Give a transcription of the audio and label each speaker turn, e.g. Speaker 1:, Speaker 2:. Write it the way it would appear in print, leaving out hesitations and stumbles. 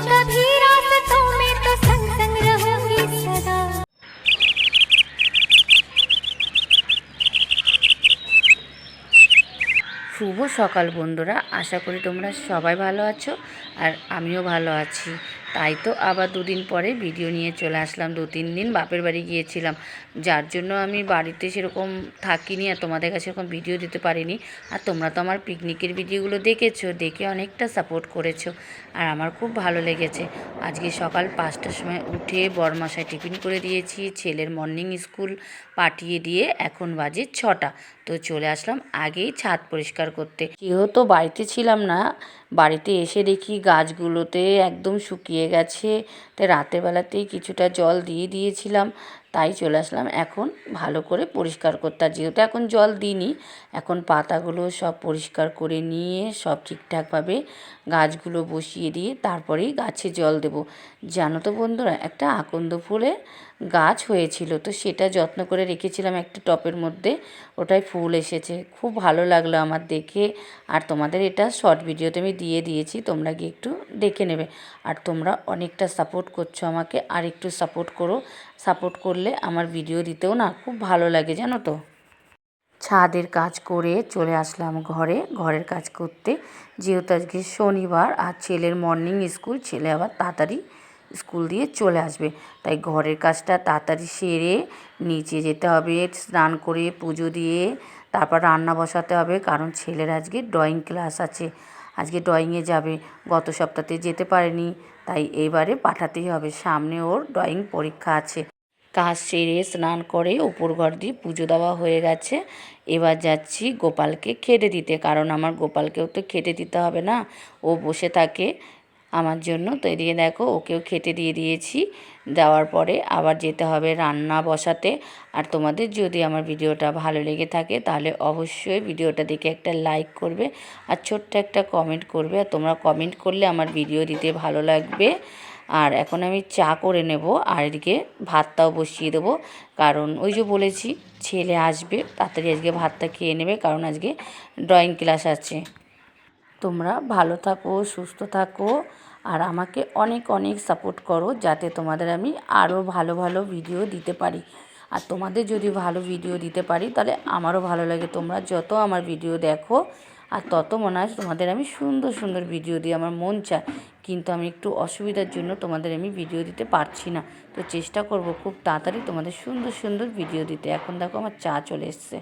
Speaker 1: कभी रास्तों में तो संग संग रहूंगी सदा।
Speaker 2: শুভ সকাল বন্ধুরা, আশা করি তোমরা সবাই ভালো আছো আর আমিও ভালো আছি। তাই তো আবার দুদিন পরে ভিডিও নিয়ে চলে আসলাম। 2-3 দিন বাপের বাড়ি গিয়েছিলাম, যার জন্য আমি বাড়িতে সেরকম থাকিনি আর তোমাদের কাছে সেরকম ভিডিও দিতে পারিনি। আর তোমরা তো আমার পিকনিকের ভিডিওগুলো দেখেছো, দেখে অনেকটা সাপোর্ট করেছো আর আমার খুব ভালো লেগেছে। আজকে সকাল 5টার সময় উঠে বরমশায় টিফিন করে দিয়েছি, ছেলের মর্নিং স্কুল পাঠিয়ে দিয়ে এখন বাজে 6টা। তো চলে আসলাম আগেই ছাদ পরিষ্কার করতে। যেহেতু বাড়িতে ছিলাম না, বাড়িতে এসে দেখি গাছগুলোতে একদম শুকিয়ে গেছে। তাই রাতের বেলাতেই কিছুটা জল দিয়ে দিয়েছিলাম, তাই চলে আসলাম এখন ভালো করে পরিষ্কার করতে। আর যেহেতু এখন জল দিইনি, এখন পাতাগুলো সব পরিষ্কার করে নিয়ে সব ঠিকঠাকভাবে গাছগুলো বসিয়ে দিয়ে তারপরেই গাছে জল দেব। জানো তো বন্ধুরা, একটা আকন্দ ফুলের গাছ হয়েছিল, তো সেটা যত্ন করে রেখেছিলাম একটা টবের মধ্যে। ওটায় ফুল এসেছে, খুব ভালো লাগলো আমার দেখে। আর তোমাদের এটা শর্ট ভিডিওতে আমি দিয়ে দিয়েছি, তোমরা গিয়ে একটু দেখে নেবে। আর তোমরা অনেকটা সাপোর্ট করছো আমাকে, আর একটু সাপোর্ট করো। সাপোর্ট করলে আমার ভিডিও দিতেও না খুব ভালো লাগে, জানো তো। ছাদের কাজ করে চলে আসলাম ঘরের কাজ করতে। যেহেতু আজকে শনিবার আর ছেলের মর্নিং স্কুল, ছেলে আবার তাড়াতাড়ি স্কুল দিয়ে চলে আসবে, তাই ঘরের কাজটা তাড়াতাড়ি সেরে নিচে যেতে হবে। স্নান করে পুজো দিয়ে তারপর রান্না বসাতে হবে, কারণ ছেলের আজকে ড্রয়িং ক্লাস আছে, আজকে ড্রয়িংয়ে যাবে। গত সপ্তাহে যেতে পারেনি, তাই এবারে পাঠাতেই হবে, সামনে ওর ড্রয়িং পরীক্ষা আছে। কাজ সেরে স্নান করে উপর ঘর দিয়ে পুজো দেওয়া হয়ে গেছে। এবার যাচ্ছি গোপালকে খেতে দিতে, কারণ আমার গোপালকেও তো খেতে দিতে হবে না, ও বসে থাকে আমার জন্য। তো এদিকে দেখো ওকেও খেতে দিয়ে দিয়েছি। দেওয়ার পরে আবার যেতে হবে রান্না বসাতে। আর তোমাদের যদি আমার ভিডিওটা ভালো লেগে থাকে তাহলে অবশ্যই ভিডিওটা দেখে একটা লাইক করবে আর ছোট্ট একটা কমেন্ট করবে। আর তোমরা কমেন্ট করলে আমার ভিডিও দিতে ভালো লাগবে। আর এখন আমি চা করে নেব, আর এদিকে ভাতটাও বসিয়ে দেবো, কারণ ওই যে বলেছি ছেলে আসবে তাড়াতাড়ি আজকে ভাতটা খেয়ে নেবে, কারণ আজকে ড্রয়িং ক্লাস আছে। তোমরা ভালো থাকো, সুস্থ থাকো, আর আমাকে অনেক অনেক সাপোর্ট করো, যাতে তোমাদের আমি আরও ভালো ভালো ভিডিও দিতে পারি। আর তোমাদের যদি ভালো ভিডিও দিতে পারি তাহলে আমারও ভালো লাগে। তোমরা যত আমার ভিডিও দেখো আর তত মনে হয় তোমাদের আমি সুন্দর সুন্দর ভিডিও দিই, আমার মন চায়। কিন্তু আমি একটু অসুবিধার জন্য তোমাদের আমি ভিডিও দিতে পারছি না। তো চেষ্টা করব খুব তাড়াতাড়ি তোমাদের সুন্দর সুন্দর ভিডিও দিতে। এখন দেখো আমার চা চলে এসছে।